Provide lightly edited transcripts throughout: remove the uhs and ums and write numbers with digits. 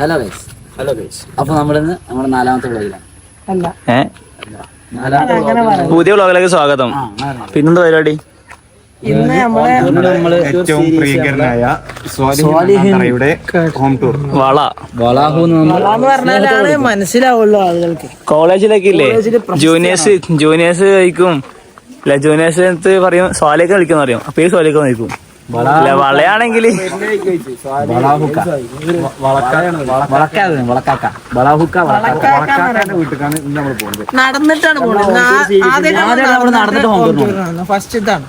Hello guys. അപ്പൊ നമ്മളിന്ന് നമ്മുടെ 4ാമത്തെ വ്ളോഗിലാണ്. പുതിയ വ്ളോഗിലേക്ക് സ്വാഗതം. പിന്നെന്താ പരിപാടി? ഇന്ന് നമ്മള് ഏറ്റവും പ്രിയങ്കരനായ ഹോം ടൂർ പറഞ്ഞാലാണ് മനസ്സിലാവുള്ളൂ ആളുകൾക്ക്. കോളേജിലൊക്കെ ഇല്ലേ ജൂനിയേഴ്സ് കഴിക്കും. ജൂനിയേഴ്സ് പറയും സ്വാലിയൊക്കെ കളിക്കുന്ന പറയും. അപ്പൊ ഈ സ്വാലിയൊക്കെ കഴിക്കും. വളയാണെങ്കിൽ നടന്നിട്ടാണ് പോകുന്നത്. ഫസ്റ്റ് ഇതാണ്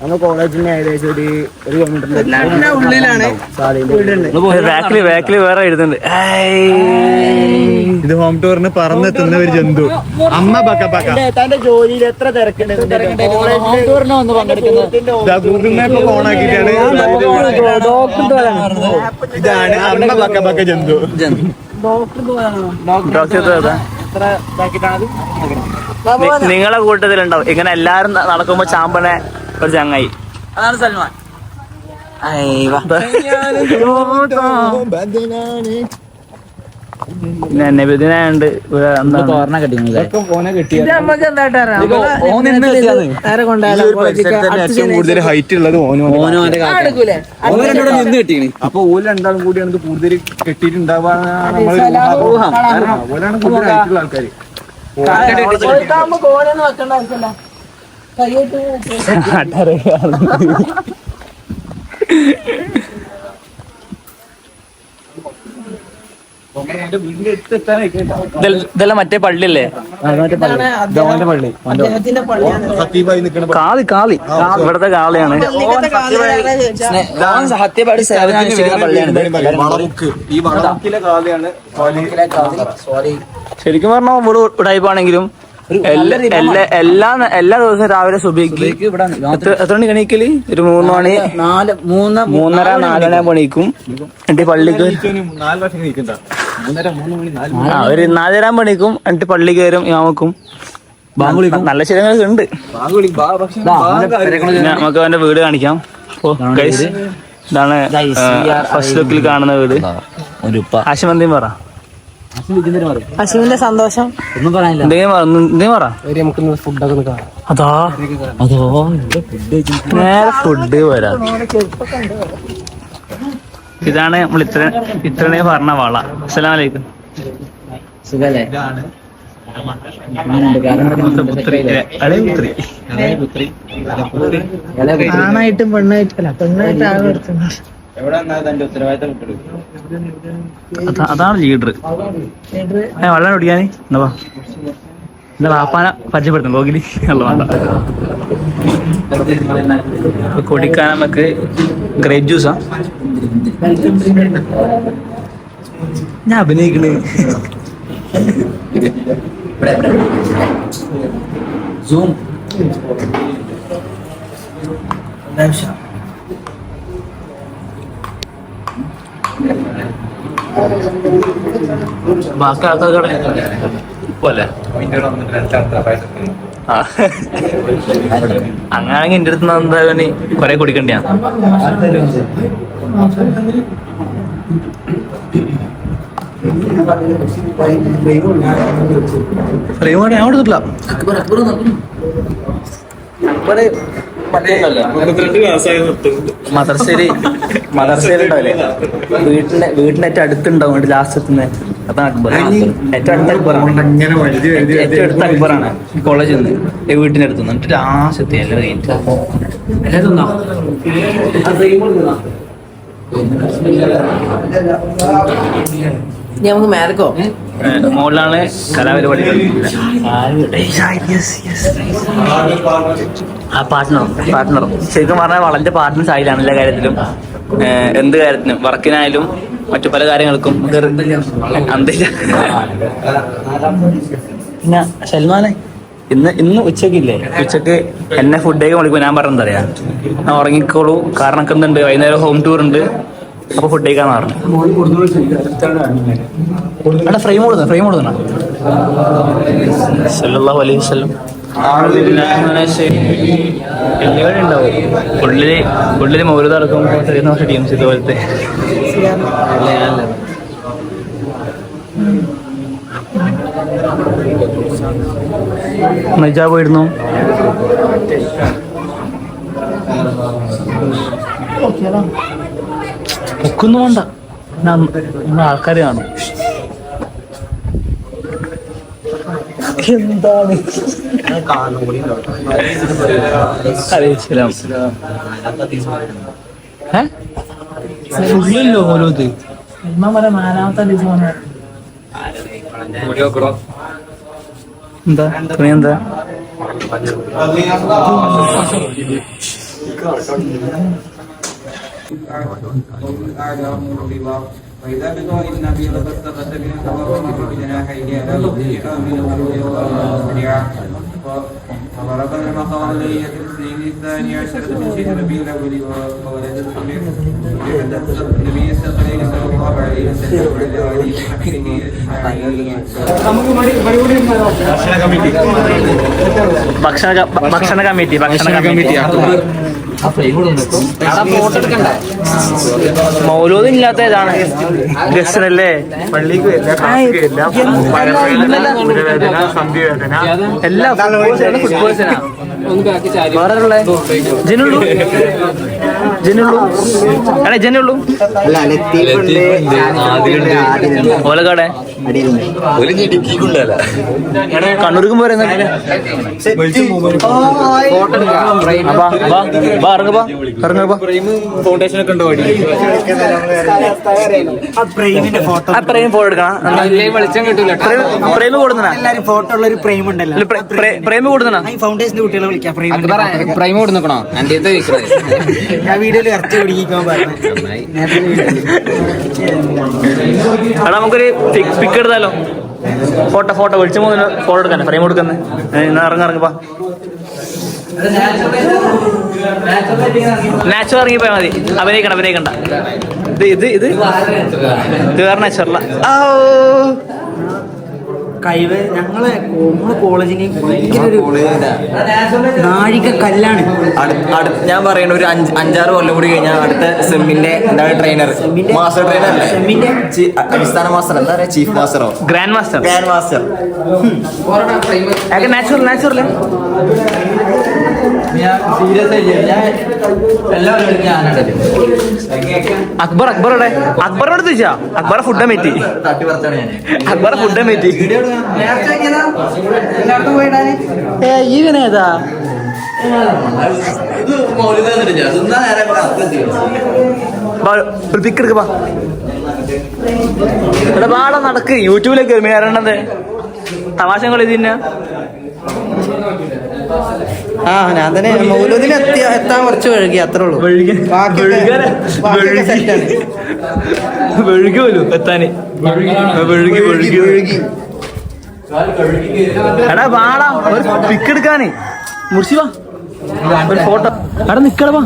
നമ്മുടെ കോളേജിന് ഏകദേശം ഒരു കിലോമീറ്റർ ഉള്ളിലാണ്. ബാക്കില് വേറെ എഴുതുന്നുണ്ട്. ഇത് ഹോം ടൂറിന് പറന്നെത്തുന്ന ഒരു ജന്തു. അമ്മ തന്റെ ജോലിയിൽ എത്ര തിരക്കുണ്ട്. ഗൂഗിൾ മാപ്പ് ഓൺ ആക്കിയിട്ടാണ്. ഇതാണ് അമ്മ ബക്ക ജന്തു. നിങ്ങളെ കൂട്ടത്തിലുണ്ടാവും ഇങ്ങനെ എല്ലാരും നടക്കുമ്പോ ചാമ്പനെ ഒരു ചങ്ങായി. അതാണ് സൽമാൻ. പിന്നെ നബിദിനായോണ്ട് തോരണ കെട്ടി ഏറ്റവും കൂടുതൽ ഹൈറ്റ് ഉള്ളത് നിന്ന് കിട്ടീന്. അപ്പൊ ഓല് രണ്ടാളും കൂടിയാണ് ഇത് കൂടുതൽ കെട്ടിയിട്ടുണ്ടാവാനാണ് ഓലാണ് കൂടുതൽ ഹൈറ്റുള്ള ആൾക്കാര്. ഇതെല്ലാം മറ്റേ പള്ളിയല്ലേ? കാളി ഇവിടത്തെ കാളിയാണ്. ശരിക്കും പറഞ്ഞാൽ ഇവിടെ ഉടായ്പാണെങ്കിലും എല്ലാ ദിവസവും രാവിലെ സുബഹിക്ക് എത്ര മണി കണിക്കല്? ഒരു 3 മണി 3:30 4 മണി പണിക്കും. എന്നിട്ട് പള്ളിക്ക് ഒരു 4:30 പണിക്കും. എന്നിട്ട് പള്ളി കയറും ഇമാമക്കും. നല്ല ശീലങ്ങളൊക്കെ ഉണ്ട്. നമുക്ക് അവന്റെ വീട് കാണിക്കാം. ഇതാണ് ഫസ്റ്റ് ലുക്കിൽ കാണുന്ന വീട്. ആശുമന്തിയും പറ. അശുവിന്റെ സന്തോഷം ഒന്നും പറയാനില്ല. നേരെ ഫുഡ് വരാ. ഇതാണ് നമ്മൾ ഇത്രേ പറഞ്ഞ വള. അസ്സലാമു അലൈക്കും. ആണായിട്ടും പെണ്ണായിട്ടല്ല. പെണ്ണായിട്ട് ആകെ എടുക്കുന്നത്. അതാണ് ലീഡർ. വെള്ളം കുടിക്കാന് എന്താ വാപ്പാന പരിചയപ്പെടുത്തും ലോകില്. കുടിക്കാൻ നമുക്ക് ഗ്രേപ്പ് ജ്യൂസാ. ഞാൻ അഭിനയിക്കണ്. ബാക്കി ആൾക്കാർ അങ്ങനെയാണെങ്കിൽ എന്റെ അടുത്ത് എന്താ കൊറേ കുടിക്കണ്ടിയാ. ഫ്രെയിം ഞാൻ കൊടുത്തിട്ടില്ല. മദർസയിലുണ്ടാവില്ലേ? വീട്ടിന്റെ ഏറ്റവും അടുത്തുണ്ടാവും. ലാസ്റ്റ് എത്തുന്നത് അതാണ് അക്ബർ. ഏറ്റവും അടുത്ത അക്ബറാണ്. ഏറ്റവും അടുത്ത അക്ബറാണ് കോളേജിൽ നിന്ന്. വീട്ടിന്റെ അടുത്ത് നിന്ന്. എന്നിട്ട് ലാസ്റ്റ് എത്തി എല്ലാവരും നമുക്ക് മേലക്കോ മോളിലാണ് കലാപരിപാടി. ആ പാർട്ട്ണർ ശരിക്കും പറഞ്ഞാൽ വളരെ പാർട്ട്നർ സൈഡിലാണ് എല്ലാ കാര്യത്തിലും. എന്ത് കാര്യത്തിനും, വർക്കിനായാലും മറ്റു പല കാര്യങ്ങൾക്കും. പിന്നെ സൽമാനെ ഇന്ന് ഉച്ചക്ക് എന്നെ ഫുഡേക്ക് വിളിക്കുമ്പോൾ ഞാൻ പറഞ്ഞെന്താ പറയാ, ഞാൻ ഉറങ്ങിക്കോളൂ കാരണം ഒക്കെ എന്തുണ്ട്, വൈകുന്നേരം ഹോം ടൂർ ഉണ്ട്, അപ്പൊ ഫുഡ് കഴിക്കാന്ന് പറഞ്ഞു. അവിടെ ഫ്രെയിം കൊടുക്കണം. സല്ലല്ലാഹു അലൈഹി വസല്ലം ഉണ്ടാവും ഉള്ളില് മൗലൂദ് നടക്കുമ്പോൾ ടീംസ് ഇതുപോലത്തെ നജാ പോയിരുന്നു. ഒക്കൊന്നും വേണ്ട, ആൾക്കാർ കാണും. എന്താണ് ഉള്ളല്ലോ ഓരോത് നാലാമത്തെ എന്താ തുണി എന്താ وإذا بقوا النبي لفاستغث بهم فوقفوا بجناحيه على الإحرام من الغلو والسريعة وضربنا المقالية في السنين الثاني عشرة من شهر ربيع الأول وولد الصغير حدث النبي صلى الله عليه وسلم على آله وصحبه ഭക്ഷണ കമ്മിറ്റി മൗലൂദ് ഇല്ലാത്ത ഏതാണ് ഗസ്റ്റല്ലേ പള്ളിക്ക് എല്ലാ ജനുള്ളൂ അടേ ജനുള്ളൂ ഓലക്കാടെ കണ്ണൂർക്കും പോരെ ഫൗണ്ടേഷൻ ഒക്കെ ഉണ്ടോ? ഫോട്ടോ എടുക്കണം. വെളിച്ചം കിട്ടൂല. പ്രേമ് കൊടുക്കണ ഫോട്ടോ ഉള്ള ഒരു ഫ്രെയിം ഉണ്ടല്ലോ, പ്രേമ് കൊടുക്കണ ഫൗണ്ടേഷന്റെ കുട്ടികളെ വിളിക്കാം. പ്രൈം കൊടുക്കണോ? എന്റെ ഞാൻ വീഡിയോയിൽ ഇറച്ചി പിടിക്കാൻ പറഞ്ഞു. എടാ നമുക്കൊരു പിക്ക് എടുത്താലോ? ഫോട്ടോ വിളിച്ചു പോകുന്ന ഫോട്ടോ എടുക്കാൻ ഫ്രെയിം കൊടുക്കുന്നത്. ഇറങ്ങപ്പാ, നാച്ചുറൽ ഇറങ്ങിപ്പോയാ മതി. അഭിനയിക്കണ്ട. ഇത് വേറെ നാച്ചുറല. കഴിവ് നമ്മളെ കോളേജിന് ഭയങ്കര ഒരു നാഴിക കല്ലാണ്. ഞാൻ പറയണ ഒരു 5-6 കൊല്ലം കൂടി കഴിഞ്ഞാൽ അടുത്ത സെമ്മിന്റെ എന്താണ് ട്രെയിനർ, മാസ്റ്റർ ട്രെയിനർ അല്ലേ, സെമ്മിന്റെ അടിസ്ഥാന മാസ്റ്റർ, എന്താ പറയാ, ചീഫ് മാസ്റ്ററോ, ഗ്രാൻഡ് മാസ്റ്റർ. നാച്ചുറൽ അക്ബറോടെ ചോദിച്ചാ അക്ബറെ ഫുഡ് മേറ്റി ഈവനേതാ ഒരു പിക്ക് എടുക്കപ്പാ. ഇവിടെ പാടം നടക്ക് യൂട്യൂബിലേക്ക് വരണത് തമാശ കളി തിന്നാ. ഞാൻ തന്നെ മൗലൂദിന് എത്താൻ കുറച്ച് വഴുകി, അത്രേ ഉള്ളൂ. വഴുകി പോലും എത്താന് വഴുകി. എടാ വാടാ ഒരു പിക്ക് എടുക്കാന്. മുർശിവാ ഒരു ഫോട്ടോ. എടാ നിക്കടവാ.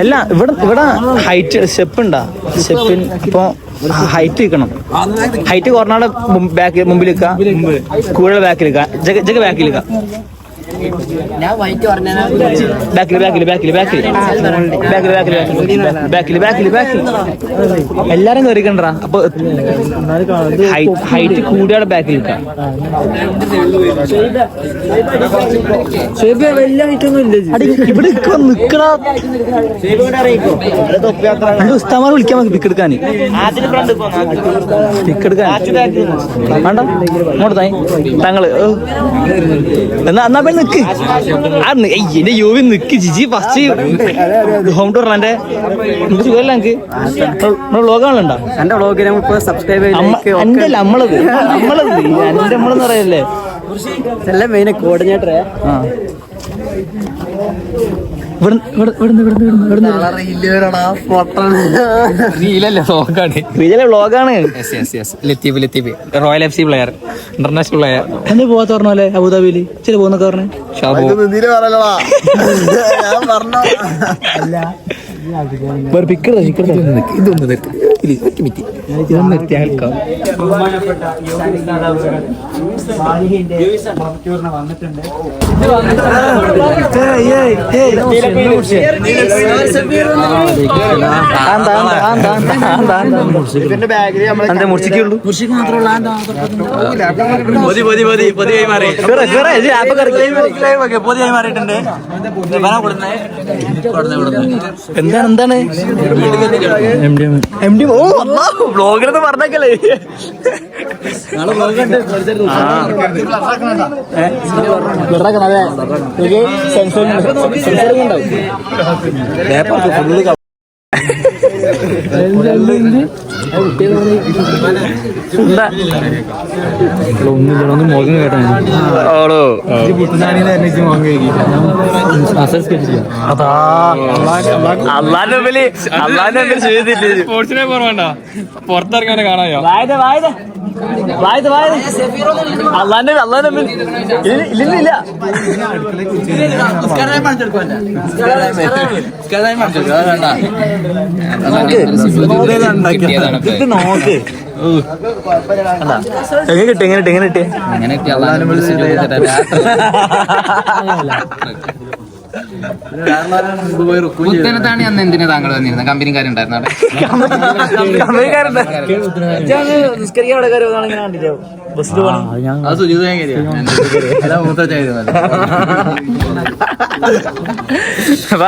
അല്ല ഇവിടെ ഹൈറ്റ് സ്റ്റെപ്പ് ഉണ്ടാ? സ്റ്റെപ്പിന് ഇപ്പൊ ഹൈറ്റ് നിൽക്കണം. ഹൈറ്റ് കുറഞ്ഞാടെ മുമ്പിൽ നിൽക്കാം, കൂടുതൽ ബാക്കിൽ നിൽക്കാം, ജഗ ബാക്കിൽ നിൽക്കാം. ഞാൻ വൈറ്റ് പറഞ്ഞാൽ എല്ലാരും കയറിക്കണ്ടാ. അപ്പൊ ഹൈറ്റ് കൂടിയാടെ ബാക്കിൽ നിൽക്കാം. ഇവിടെ നിക്കടാ. ഉസ്താമാർ വിളിക്കാൻ മതി പിക്ക് എടുക്കാൻ. വേണ്ട അങ്ങോട്ട് താങ്കള് എന്നാ നിക്ക്. എന്റെ യോവി നിക്ക് ജിജി ഫസ്റ്റ് ഹോം ടൂർ. എന്റെ സുഖമല്ല എനിക്ക് വ്ളോഗാണല്ലോ. എന്റെ വ്ളോഗ് ഇപ്പൊ സബ്സ്ക്രൈബ് എന്റെ നമ്മളത് എന്റെ നമ്മളെന്ന് പറയല്ലേ എല്ലാം മെയിൻ കോർഡിനേറ്ററെ. വ്ളോഗാണ്. Latheef royal FC player, international player. എന്നെ പോവാത്ത പറഞ്ഞല്ലേ അബുദാബിയില് ചില പോകുന്നൊക്കെ പറഞ്ഞേ. പിക്ക് ഇതൊന്ന് നിർത്തി. ബഹുമാനപ്പെട്ട വന്നിട്ടുണ്ട്. മുറിച്ചിക്കുള്ളൂ എന്താണ് ബ്ലോഗിലെന്ന് പറഞ്ഞേക്കല്ലേ ഒന്നും മുഖം കേട്ടോ സ്പോർട്സിനെ പോർവേണ്ട പുറത്തിറങ്ങാനെ കാണായോ നോക്ക് എങ്ങനെ കിട്ടി പുത്തനത്താണ് അന്ന് എന്തിനാ താങ്കൾ വന്നിരുന്നത് കമ്പനിക്കാരുണ്ടായിരുന്നു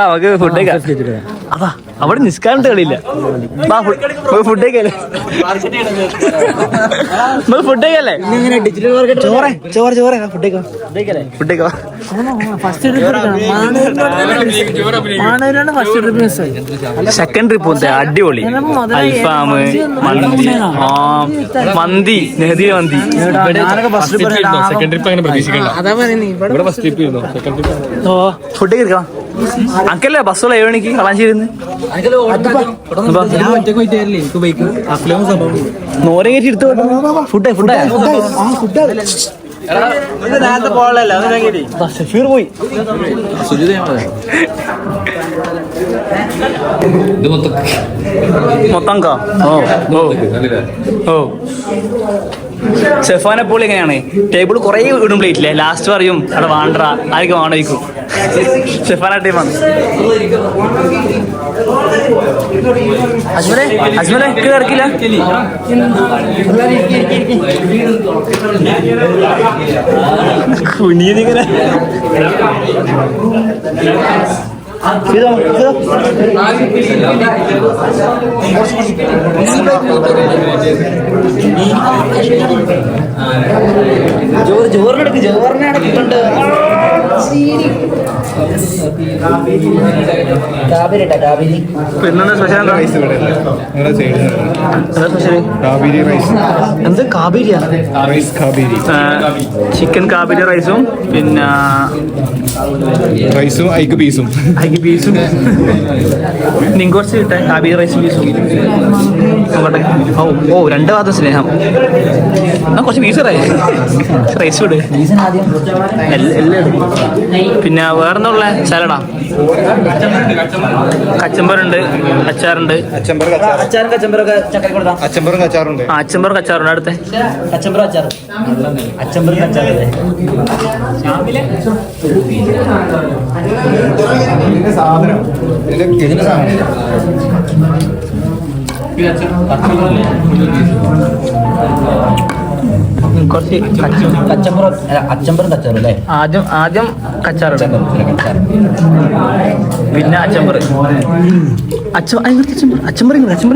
നമുക്ക് ഫുഡ് അതാ അവിടെ നിസ്കാരണ്ട് കളിയില്ല ഫുഡ് കഴിക്കല്ലേ ഫുഡ് കഴിക്കല്ലേ ചോറ് ഫുഡ് സെക്കൻഡ് ട്രിപ്പ് അടിപൊളി അൽഫാം മന്തി നെഹദി മന്തി സെക്കൻഡ് ട്രിപ്പ് അങ്ങനെ പ്രതീക്ഷിക്കണ്ട. ഫുഡ് കഴിക്കണം അനക്കല്ലേ ബസ്സുള്ള 7 മണിക്ക് കളാഞ്ചേരിന്ന് നോരെ കയറ്റി എടുത്തു ഷഫീർ പോയി മൊത്തം ഓ ഷെഫാനെ പോലെ എങ്ങനെയാണ് ടേബിൾ കുറേ ഇടും പ്ലേറ്റില്ലേ ലാസ്റ്റ് പറയും അവിടെ വാണ്ട ആയിരിക്കും വാണയിക്കും ഷെഫാന ടീമാണ് അജ്മലെ കിടക്കില്ല കുഞ്ഞിങ്ങനെ ചോറിനെടുക്ക് ചോറിനെടുക്കുന്നുണ്ട് പിന്നെന്താ സ്പെഷ്യൽ എന്ത് കാബേരിയാ ചിക്കൻ കാബേരി റൈസും പിന്നെ റൈസും ഐക്ക് പീസും നിങ്ങൾ കുറച്ച് കിട്ടെ കാബേരി റൈസും പീസും ഓ 2 ഭാഗത്തും സ്നേഹം കുറച്ച് പീസ് റൈസ് വിട് എല്ലാം എടുക്കും പിന്നെ വേറെന്നുള്ള സാലഡാ കച്ചമ്പറുണ്ട് അച്ചാറുണ്ട് അച്ചമ്പറും കച്ചാറുണ്ട് അച്ചമ്പറും കച്ചാറുണ്ട് അടുത്ത കുറച്ച് അച്ചമ്പറും കച്ചാറും അല്ലേ? ആദ്യം കച്ചാറുണ്ട് പിന്നെ അച്ചമ്പറ് അച്ചമ്പറി കുറച്ച്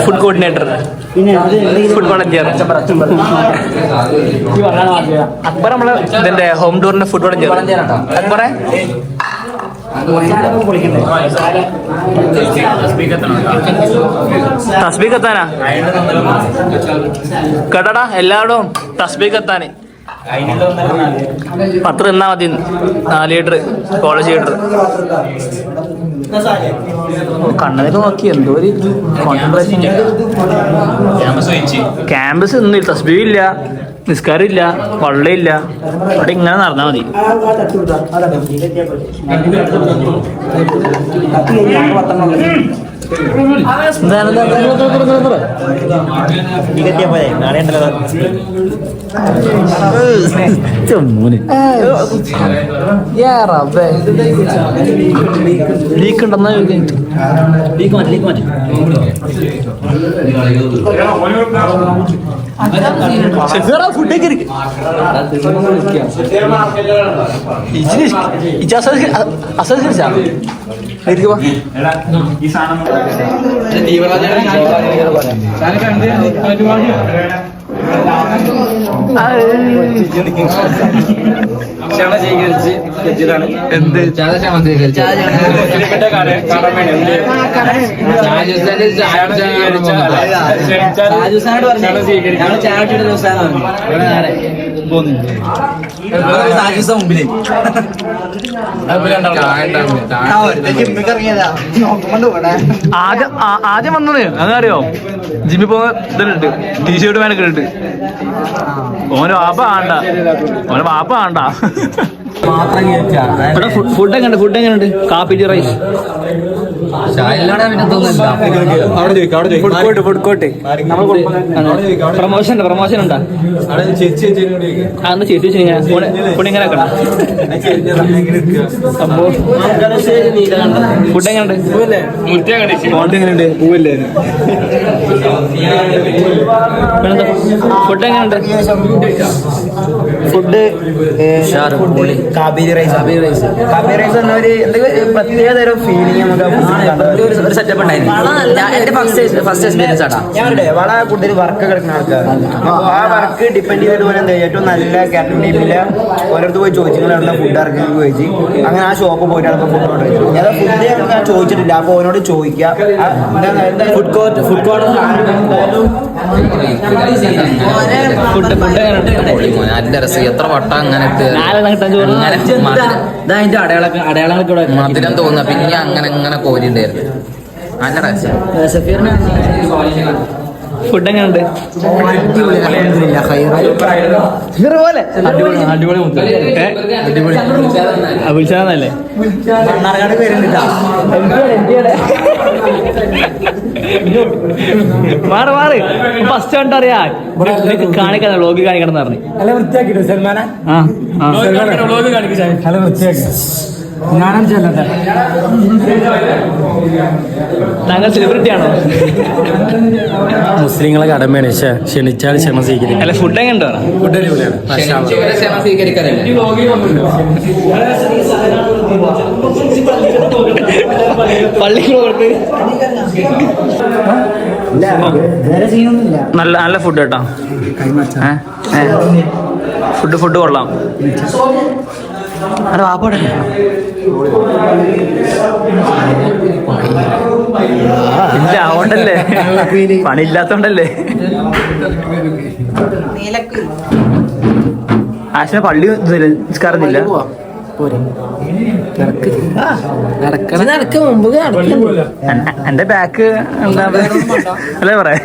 food coordinator food volunteer Akbar നമ്മളെ ഇതിന്റെ ഹോം ടൂറിന്റെ ഫുഡ് വളണ്ടിയർ അക്ബറെ തസ്ബീഖ് എത്താനാ കേട്ടടാ എല്ലായിടവും തസ്ബീഖ് എത്താന് 10 തിന്നാ മതി. 4 ലിറ്റർ കോളേജ് ലിറ്റർ. കണ്ണതൊക്കെ നോക്കി എന്തോ ഒരു കോൺസെൻട്രേഷൻ. ക്യാമ്പസ് ഒന്നും തസ്ബീഹ് ഇല്ല, നിസ്കാരം ഇല്ല, വള്ളമില്ല. അവിടെ ഇങ്ങനെ നടന്നാൽ മതി. ലീക്ക് ഉണ്ടെന്നാ ലീക്ക് മാറ്റി ഫുഡൊക്കെ ആദ്യം വന്നത് അങ്ങനെ അറിയോ, ജിമ്മിൽ പോകുന്ന ഇതിലുണ്ട്, ടീഷർട്ട് വേനൊക്കെ ഉണ്ട്. ഓന് വാപ്പ വേണ്ട. ഫുഡ് എങ്ങനെയുണ്ട്? കാപ്പി റൈസ് ഫുഡ് കോർട്ട് പ്രൊമോഷൻ ഉണ്ടോ? അന്ന് ചേച്ചി ഇങ്ങനെ ഫുഡ് എങ്ങനെയുണ്ട്? പൂവല്ലേ? ഫുഡ് എങ്ങനെയുണ്ട്? ഫുഡ് കാബേരി റൈസ് എന്ന ഒരു പ്രത്യേക തരം ഫീലിംഗ് നമുക്ക് ഒരു സെറ്റപ്പ് ഉണ്ടായിരുന്നു. എന്റെ ഫസ്റ്റ് എക്സ്പീരിയൻസ് ആട്ടാ. ഞാനുണ്ട് വളരെ കൂടുതൽ വർക്ക് കളിക്കുന്ന ആൾക്കാരാണ്. അപ്പോൾ ആ വർക്ക് ഡിപ്പെൻഡ് ചെയ്തിട്ട് പോലെ എന്താ ഏറ്റവും നല്ല കാറ്ററിംഗ് ടീമില് ഓരോരുത്തർ പോയി ചോദിച്ചു അവിടെ ഫുഡ് ഇറക്കി ചോദിച്ചു. അങ്ങനെ ആ ഷോപ്പ് പോയിട്ടാണ് ഇപ്പോൾ ഫുഡ് ഓർഡർ ചെയ്തത്. ഞാൻ ഫുഡ് ഞാൻ ചോദിച്ചിട്ടില്ല. അപ്പോൾ ഓനോട് ചോദിക്കുക ഫുഡ് കോർട്ട് നല്ല രസം. എത്ര വട്ടം അങ്ങനെ മധുരം തോന്നുക. പിന്നെ അങ്ങനെ കോരിണ്ടായിരുന്നു. നല്ല രസം. ഫുഡ് എങ്ങനെയുണ്ട്? അഭിഷാന്നല്ലേ മാറി ഫസ്റ്റ് കണ്ടറിയാ കാണിക്കാൻ വ്ളോഗ് കാണിക്കണം പറഞ്ഞു. താങ്കൾ സെലിബ്രിറ്റി ആണോ? മുസ്ലിങ്ങളെ കടമയാണ് ക്ഷണിച്ചാൽ ക്ഷമ സ്വീകരിക്കും. അല്ല ഫുഡ് എങ്ങനെ ഫുഡ് അടിപൊളിയാണ്. നല്ല ഫുഡ് കേട്ടോ. ഫുഡ് കൊള്ളാം. അല്ല വാപ്പോടെ ഇല്ല അതുകൊണ്ടല്ലേ, പണിയില്ലാത്തോണ്ടല്ലേ. ആശന പള്ളി നിസ്കാരമില്ല. എന്റെ ബാക്ക് എന്താ അല്ലേ പറയാ.